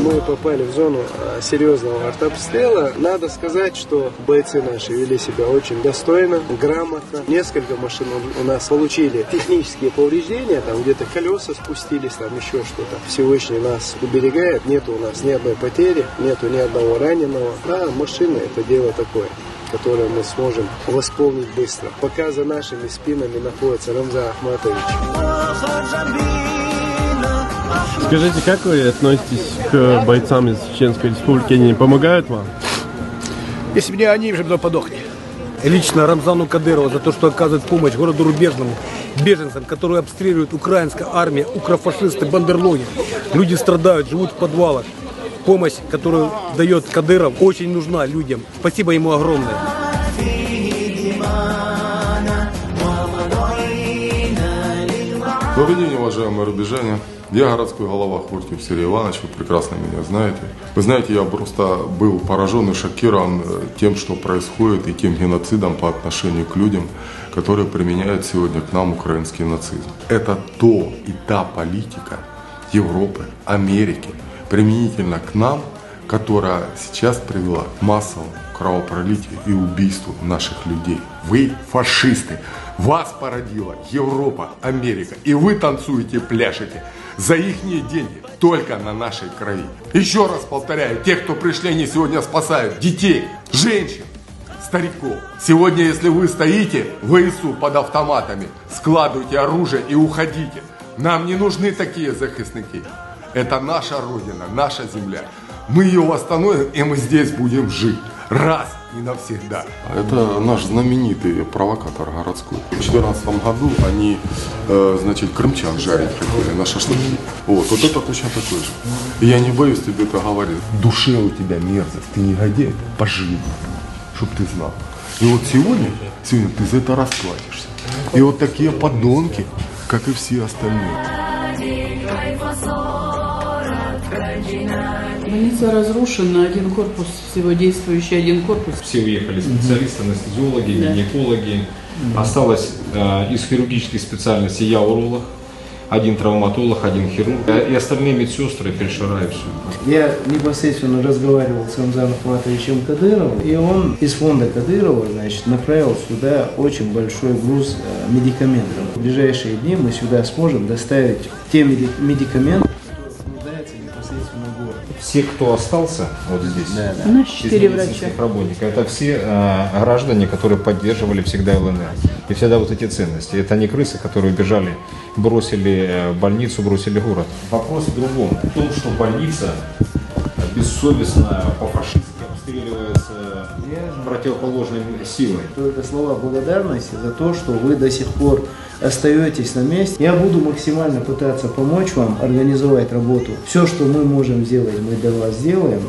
Мы попали в зону серьезного артобстрела. Надо сказать, что бойцы наши вели себя очень достойно, грамотно. Несколько машин у нас получили технические повреждения, там где-то колеса спустились, там еще что-то. Всевышний нас уберегает, нету у нас ни одной потери, нету ни одного раненого. Да, машина — это дело такое, которое мы сможем восполнить быстро. Пока за нашими спинами находится Рамзан Ахматович. Скажите, как вы относитесь к бойцам из Чеченской Республики? Они помогают вам? Если бы не они, уже давно подохли. Лично Рамзану Кадырову за то, что оказывает помощь городу Рубежному, беженцам, которые обстреливают украинская армия, укрофашисты, бандерлоги. Люди страдают, живут в подвалах. Помощь, которую дает Кадыров, очень нужна людям. Спасибо ему огромное. Добрый день, уважаемые рубежане. Я городской голова Хортьев Сергей Иванович, вы прекрасно меня знаете. Вы знаете, я просто был поражен и шокирован тем, что происходит, и тем геноцидом по отношению к людям, которые применяют сегодня к нам украинский нацизм. Это то и та политика Европы, Америки, применительно к нам, которая сейчас привела к массовому кровопролитию и убийству наших людей. Вы фашисты. Вас породила Европа, Америка. И вы танцуете, пляшете за ихние деньги, только на нашей крови. Еще раз повторяю, те, кто пришли, они сегодня спасают детей, женщин, стариков. Сегодня, если вы стоите в ИСУ под автоматами, складывайте оружие и уходите. Нам не нужны такие захисники. Это наша Родина, наша земля. Мы ее восстановим, и мы здесь будем жить. Раз и навсегда. Это наш знаменитый провокатор городской. В 2014 году они, значит, крымчан жарить хотели на шашлыки. Вот это точно такой же. И я не боюсь тебе это говорить. В душе у тебя мерзость, ты негодяй, поживи, чтоб ты знал. И вот сегодня ты за это расплатишься. И вот такие подонки, как и все остальные. Больница разрушена, один корпус, всего действующий один корпус. Все уехали специалисты, анестезиологи, гинекологи. Осталось из хирургических специальностей я уролог, один травматолог, один хирург и остальные медсестры, фельдшера и все. Я непосредственно разговаривал с Рамзаном Ахматовичем Кадыровым, и он из фонда Кадырова, значит, направил сюда очень большой груз медикаментов. В ближайшие дни мы сюда сможем доставить те медикаменты, Все, кто остался вот здесь, У нас 4 врача. медицинских работников, это все граждане, которые поддерживали всегда ЛНР. И всегда вот эти ценности. Это не крысы, которые убежали, бросили больницу, бросили город. Вопрос в другом. В том, что больница бессовестно по-фашистски обстреливается противоположной силой. Это слова благодарности за то, что вы до сих пор остаетесь на месте. Я буду максимально пытаться помочь вам организовать работу. Все, что мы можем сделать, мы для вас сделаем.